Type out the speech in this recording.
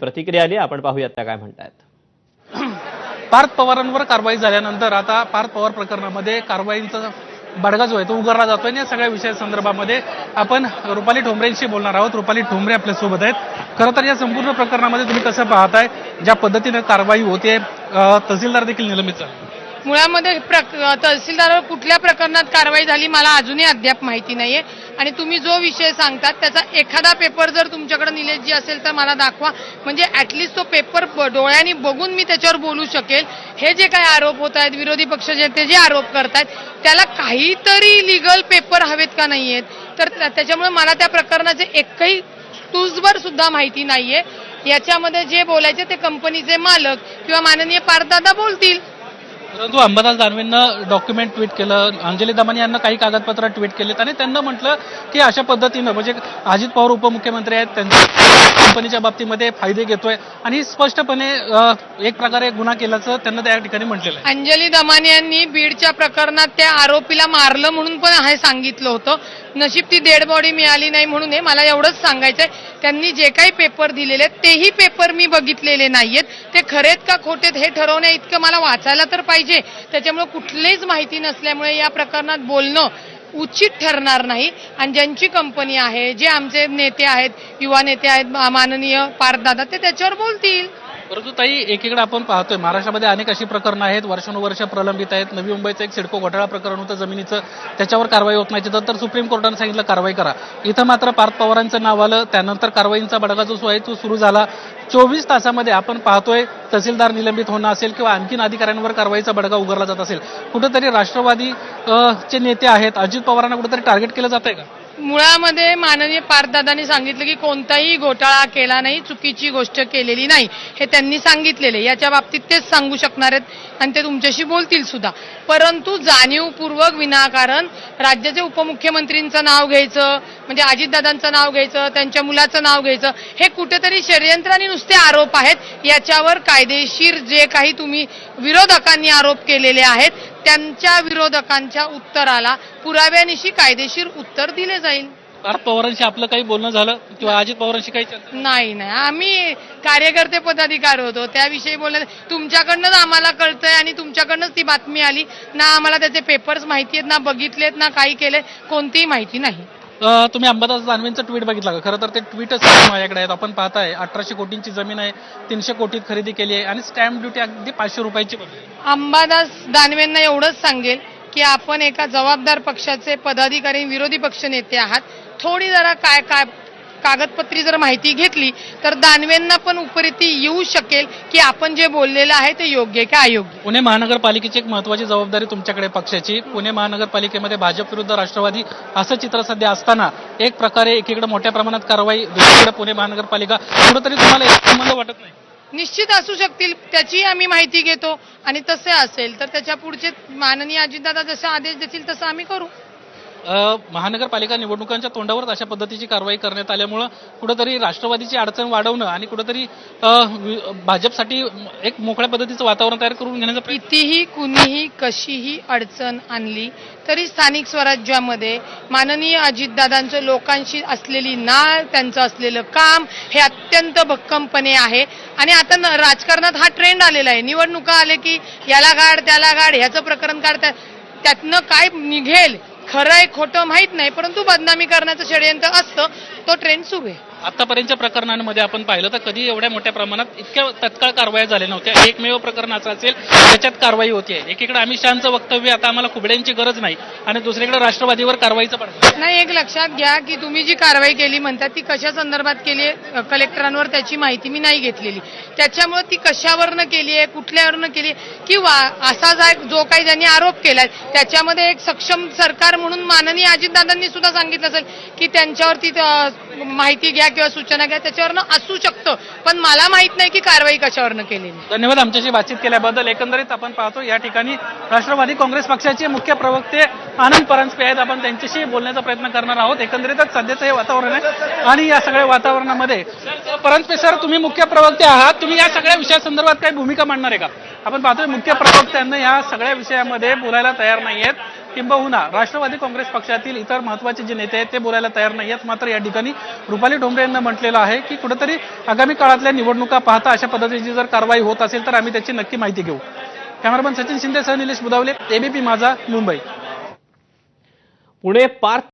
प्रतिक्रिया आली, आपण पाहूयात त्या काय म्हणतायत. पार्थ पवारांवर कारवाई झाल्यानंतर आता पार्थ पवार प्रकरणामध्ये कारवाईचा बडगा जो आहे तो उगारला जातोय. या सगळ्या विषयासंदर्भामध्ये आपण रुपाली ठोंबरेंशी बोलणार आहोत. रुपाली ठोंबरे आपल्यासोबत आहेत. खरं तर या संपूर्ण प्रकरणामध्ये तुम्ही कसं पाहताय, ज्या पद्धतीने कारवाई होते, तहसीलदार देखील निलंबित झाले. मुळामध्ये तहसीलदारावर कुठल्या प्रकरणात कारवाई झाली मला अजूनही अद्याप माहिती नाहीये. आणि तुम्ही जो विषय सांगतात त्याचा एखादा पेपर जर तुमच्याकडे निलेशजी असेल तर मला दाखवा, म्हणजे ऍटलिस्ट तो पेपर डोळ्यांनी बघून मी त्याच्यावर बोलू शकेल. हे जे काही आरोप होत आहेत, विरोधी पक्ष ते जे आरोप करतायत त्याला काहीतरी लिगल पेपर हवेत का नाहीयेत, तर त्याच्यामुळे मला त्या प्रकरणाचे एकही टूल्सवर सुद्धा माहिती नाहीये. याच्यामध्ये जे बोलायचे ते कंपनीचे मालक किंवा माननीय पारदादा बोलतील. परंतु अंबादास दानवेंना डॉक्युमेंट ट्विट केलं, अंजली दमानी यांना काही कागदपत्र ट्विट केलेत आणि त्यांना म्हटलं की अशा पद्धतीनं म्हणजे अजित पवार उपमुख्यमंत्री आहेत, त्यांच्या कंपनीच्या बाबतीमध्ये फायदे घेतोय आणि स्पष्टपणे एक प्रकारे गुन्हा केल्याचं त्यांना त्या ठिकाणी म्हटलेलं आहे. अंजली दमानी यांनी बीडच्या प्रकरणात त्या आरोपीला मारलं म्हणून पण हे सांगितलं होतं. नशीब ती डेड बॉडी मिळाली नाही म्हणून हे मला एवढंच सांगायचंय. त्यांनी जे काही पेपर दिलेले तेही पेपर मी बघितलेले नाहीयेत. ते खरेत का खोटेत हे ठरवण्या इतकं मला वाचायला तर पाहिजे. त्याच्यामुळे कुठलीच माहिती नसल्यामुळे या प्रकरणात बोलणं उचित ठरणार नाही. आणि ज्यांची कंपनी आहे, जे आमचे नेते आहेत, युवा नेते आहेत, माननीय पारदादा, ते त्याच्यावर बोलतील. परंतु ताई, एकीकडे आपण पाहतोय महाराष्ट्रामध्ये अनेक अशी प्रकरणं आहेत, वर्षानुवर्ष प्रलंबित आहेत. नवी मुंबईचं एक सिडको घोटाळा प्रकरण होतं जमिनीचं, त्याच्यावर कारवाई होत नाही. तर सुप्रीम कोर्टाने सांगितलं कारवाई करा. इथं मात्र पार्थ पवारांचं नाव आलं. त्यानंतर कारवाईचा बडगा जो आहे तो सुरू झाला. 24 तासामध्ये आपण पाहतोय तहसीलदार निलंबित होणं असेल किंवा आणखीन अधिकाऱ्यांवर कारवाईचा बडगा उगारला जात असेल. कुठेतरी राष्ट्रवादी चे नेते आहेत, अजित पवारांना कुठेतरी टार्गेट केलं जात आहे का? मुळामध्ये माननीय पारदादांनी सांगितलं की कोणताही घोटाळा केला नाही, चुकीची गोष्ट केलेली नाही, हे त्यांनी सांगितलेले. याच्या बाबतीत तेच सांगू शकणार आहेत आणि ते तुमच्याशी बोलतील सुद्धा. परंतु जाणीवपूर्वक विनाकारण राज्याचे उपमुख्यमंत्रींचं नाव घ्यायचं, म्हणजे अजितदादांचं नाव घ्यायचं, त्यांच्या मुलाचं नाव घ्यायचं, हे कुठेतरी षडयंत्र आणि नुसते आरोप आहेत. याच्यावर कायदेशीर जे काही तुम्ही विरोधकांनी आरोप केलेले आहेत त्यांच्या विरोधकांच्या उत्तराला पुराव्यानिशी कायदेशीर उत्तर दिले जाईल. पार्थ पवारांशी आपलं काही बोलणं झालं किंवा अजित पवारांशी काही नाही, आम्ही कार्यकर्ते पदाधिकारी होतो, त्याविषयी बोलणं तुमच्याकडनंच आम्हाला कळतंय आणि तुमच्याकडनंच ती बातमी आली ना. आम्हाला त्याचे पेपर्स माहिती आहेत ना, बघितलेत ना, काही केले, कोणतीही माहिती नाही. तुम्ही अंबादास दानवेंचं ट्विट बघितलं का? खरं तर ते ट्विटच माझ्याकडे आहेत. आपण पाहताय 1800 कोटींची जमीन आहे, 300 कोटीत खरेदी केली आहे आणि स्टॅम्प ड्युटी अगदी 500 रुपयाची. अंबादास दानवेंना एवढंच सांगेल की आपण एका जबाबदार पक्षाचे पदाधिकारी, विरोधी पक्ष नेते आहात. थोडी जरा काय कागदपत्री जर माहिती घेतली तर दानवेंना पण उपरीती येऊ शकेल की आपण जे बोललेलं आहे ते योग्य का अयोग्य. पुणे महानगरपालिकेची एक महत्वाची जबाबदारी तुमच्याकडे पक्षाची. पुणे महानगरपालिकेमध्ये भाजप विरुद्ध राष्ट्रवादी असं चित्र सध्या असताना एक प्रकारे एकीकडे मोठ्या प्रमाणात कारवाई, दुसरीकडे पुणे महानगरपालिका, कुठेतरी तुम्हाला एक संबंध वाटत नाही? निश्चित असू शकतील, त्याची आम्ही माहिती घेतो आणि तसे असेल तर त्याच्या पुढचे माननीय अजितदादा जसे आदेश देतील तसं आम्ही करू. महानगरपालिका निवडणुकांच्या तोंडावर अशा पद्धतीची कारवाई करण्यात आल्यामुळं कुठेतरी राष्ट्रवादीची अडचण वाढवणं आणि कुठेतरी भाजपसाठी एक मोकळ्या पद्धतीचं वातावरण तयार करून घेण्याचा कितीही कुणीही कशीही अडचण आणली तरी स्थानिक स्वराज्यामध्ये माननीय अजितदादांचं लोकांशी असलेली नाळ, त्यांचं असलेलं काम हे अत्यंत भक्कमपणे आहे. आणि आता राजकारणात हा ट्रेंड आलेला आहे. निवडणुका आले की याला गाड त्याला गाड, ह्याचं प्रकरण काढतात, त्यातनं काय निघेल खरं आहे खोटं माहित नाही, परंतु बदनामी करण्याचं षडयंत्र असतं. तो ट्रेंड सुरू आहे. आतापर्यंतच्या प्रकरणांमध्ये आपण पाहिलं तर कधी एवढ्या मोठ्या प्रमाणात इतक्या तत्काळ कारवाया झाल्या नव्हत्या. एकमेव प्रकरण असं असेल त्याच्यात कारवाई होतीये. एकीकडे अमित शहांचं वक्तव्य आता आम्हाला कुबड्यांची गरज नाही आणि दुसरीकडे राष्ट्रवादीवर कारवाईचं पडतं नाही. एक लक्षात घ्या की तुम्ही जी कारवाई केली म्हणतात ती कशा संदर्भात केली आहे, कलेक्टरांवर त्याची माहिती मी नाही घेतलेली. त्याच्यामुळे ती कशावरनं केली आहे, कुठल्यावरनं केली आहे, किंवा असा जो काही ज्यांनी आरोप केलाय त्याच्यामध्ये एक सक्षम सरकार म्हणून माननीय अजितदादांनी सुद्धा सांगितलं असेल की त्यांच्यावरती माहिती घ्या किंवा सूचना घ्या, त्याच्यावरनं असू शकतं. पण मला माहित नाही की कारवाई कशावरनं केलेली. धन्यवाद आमच्याशी बातचीत केल्याबद्दल. एकंदरीत आपण पाहतो या ठिकाणी राष्ट्रवादी काँग्रेस पक्षाचे मुख्य प्रवक्ते आनंद परांजपे आहेत. आपण त्यांच्याशी बोलण्याचा प्रयत्न करणार आहोत. एकंदरीतच सध्याचं हे वातावरण आहे आणि या सगळ्या वातावरणामध्ये परांजपे सर, तुम्ही मुख्य प्रवक्ते आहात, तुम्ही या सगळ्या विषयासंदर्भात काही भूमिका मांडणार आहे का? आपण पाहतोय मुख्य प्रवक्त्यांना या सगळ्या विषयामध्ये बोलायला तयार नाहीयेत, किंबहुना राष्ट्रवादी काँग्रेस पक्षातील इतर महत्त्वाचे जे नेते आहेत ते बोलायला तयार नाहीयेत. मात्र या ठिकाणी रुपाली ठोंबरे यांना म्हटलेलं आहे की कुठेतरी आगामी काळातल्या निवडणुका पाहता अशा पद्धतीची जर कारवाई होत असेल तर आम्ही त्याची नक्की माहिती घेऊ. कॅमेरामन सचिन शिंदेसह निलेश बुधावले, एबीपी माझा, मुंबई. पुणे पार्थ